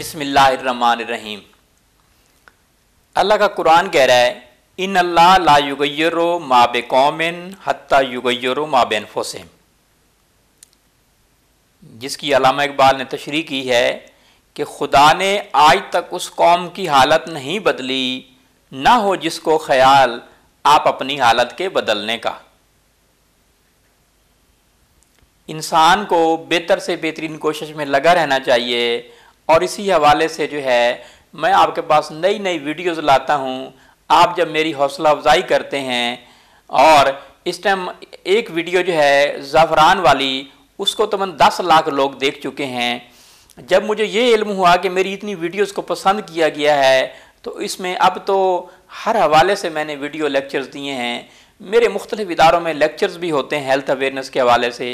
बिस्मिल्लाहिर्रहमानिर्रहीम। अल्लाह का कुरान कह रहा है, इन अल्लाह ला युगय्यिरु मा बिकौमिन हत्ता युगय्यिरु मा बिअनफुसिहिम, जिसकी अल्लामा इकबाल ने तशरीह की है कि खुदा ने आज तक उस कौम की हालत नहीं बदली, ना हो जिसको ख्याल आप अपनी हालत के बदलने का। इंसान को बेहतर से बेहतरीन कोशिश में लगा रहना चाहिए और इसी हवाले से जो है मैं आपके पास नई नई वीडियोज़ लाता हूँ। आप जब मेरी हौसला अफजाई करते हैं, और इस टाइम एक वीडियो जो है ज़ाफ़रान वाली, उसको तकरीबन 10 लाख लोग देख चुके हैं। जब मुझे ये इल्म हुआ कि मेरी इतनी वीडियोज़ को पसंद किया गया है, तो इसमें अब तो हर हवाले से मैंने वीडियो लेक्चर्स दिए हैं। मेरे मुख्तलिफ इदारों में लेक्चर्स भी होते हैं हेल्थ अवेयरनेस के हवाले से।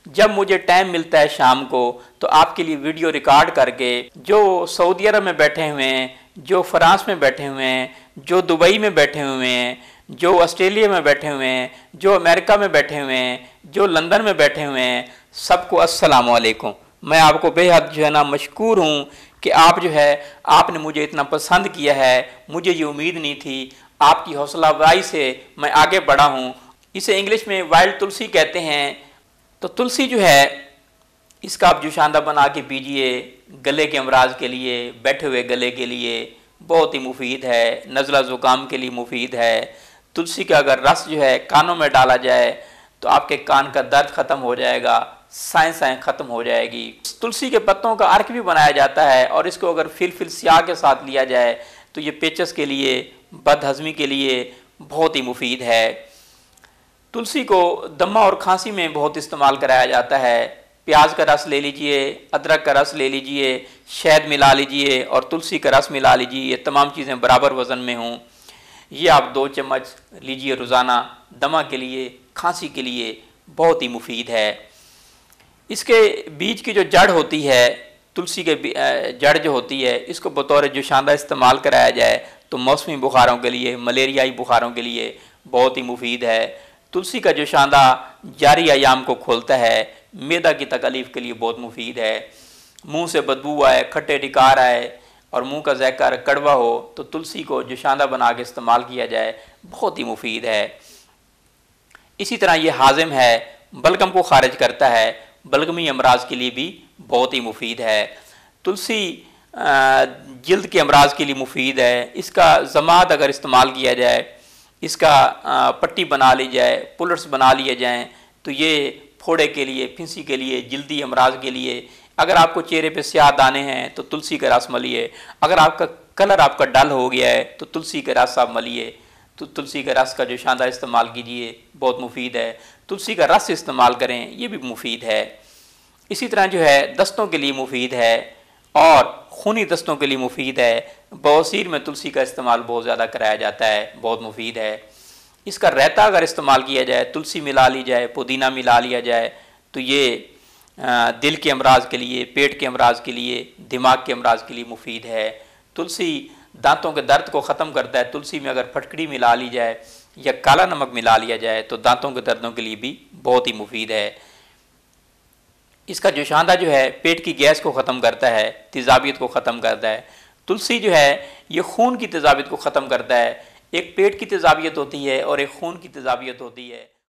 जब मुझे टाइम मिलता है शाम को, तो आपके लिए वीडियो रिकॉर्ड करके, जो सऊदी अरब में बैठे हुए हैं, जो फ्रांस में बैठे हुए हैं, जो दुबई में बैठे हुए हैं, जो ऑस्ट्रेलिया में बैठे हुए हैं, जो अमेरिका में बैठे हुए हैं, जो लंदन में बैठे हुए हैं, सबको अस्सलाम वालेकुम। मैं आपको बेहद जो है ना मशकूर हूँ कि आप जो है आपने मुझे इतना पसंद किया है। मुझे ये उम्मीद नहीं थी, आपकी हौसला अफजाई से मैं आगे बढ़ा हूँ। इसे इंग्लिश में वाइल्ड तुलसी कहते हैं। तो तुलसी जो है, इसका आप जुशांदा बना के पीजिए, गले के अमराज के लिए, बैठे हुए गले के लिए बहुत ही मुफीद है, नज़ला ज़ुकाम के लिए मुफीद है। तुलसी का अगर रस जो है कानों में डाला जाए तो आपके कान का दर्द ख़त्म हो जाएगा, साएँ ख़त्म हो जाएगी। तुलसी के पत्तों का अर्क भी बनाया जाता है, और इसको अगर फिल स्याह के साथ लिया जाए तो ये पेचस के लिए, बदहज़मी के लिए बहुत ही मुफीद है। तुलसी को दमा और खांसी में बहुत इस्तेमाल कराया जाता है। प्याज का रस ले लीजिए, अदरक का रस ले लीजिए, शहद मिला लीजिए और तुलसी का रस मिला लीजिए। ये तमाम चीज़ें बराबर वज़न में हों। ये आप 2 चम्मच लीजिए रोज़ाना। दमा के लिए, खांसी के लिए बहुत ही मुफीद है। इसके बीज की जो जड़ होती है, तुलसी के जड़ जो होती है, इसको बतौर जुशांदा इस्तेमाल कराया जाए तो मौसमी बुखारों के लिए, मलेरियाई बुखारों के लिए बहुत ही मुफीद है। तुलसी का जुशांदा जारी अयाम को खोलता है, मैदा की तकलीफ़ के लिए बहुत मुफीद है। मुंह से बदबू आए, खट्टे टिकार आए और मुंह का ज़ायका कड़वा हो, तो तुलसी को जुशांदा बना के इस्तेमाल किया जाए, बहुत ही मुफीद है। इसी तरह ये हाजिम है, बलगम को खारिज करता है, बलगमी अमराज के लिए भी बहुत ही मुफीद है। तुलसी जिल्द के अमराज के लिए मुफीद है। इसका ज़माद अगर इस्तेमाल किया जाए, इसका पट्टी बना ली जाए, पुलर्स बना लिए जाएँ, तो ये फोड़े के लिए, फिंसी के लिए, जिल्दी अमराज के लिए। अगर आपको चेहरे पे स्याह दाने हैं तो तुलसी का रस मलिए। अगर आपका कलर आपका डल हो गया है तो तुलसी का रस आप मलिए। तो तुलसी का रस का जो शानदार इस्तेमाल कीजिए, बहुत मुफीद है। तुलसी का रस इस्तेमाल करें, ये भी मुफीद है। इसी तरह जो है दस्तों के लिए मुफीद है और खूनी दस्तों के लिए मुफीद है। बवासीर में तुलसी का इस्तेमाल बहुत ज़्यादा कराया जाता है, बहुत मुफीद है। इसका रायता अगर इस्तेमाल किया जाए, तुलसी मिला ली जाए, पुदीना मिला लिया जाए, तो ये दिल के अमराज के लिए, पेट के अमराज के लिए, दिमाग के अमराज के लिए मुफीद है। तुलसी दांतों के दर्द को ख़त्म करता है। तुलसी में अगर फटकड़ी मिला ली जाए या काला नमक मिला लिया जाए तो दांतों के दर्दों के लिए भी बहुत ही मुफीद है। इसका जुशांदा जो है पेट की गैस को ख़त्म करता है, तेज़ाबियत को ख़त्म करता है। तुलसी जो है ये खून की तेज़ाबियत को ख़त्म करता है। एक पेट की तेज़ाबियत होती है और एक खून की तेज़ाबियत होती है।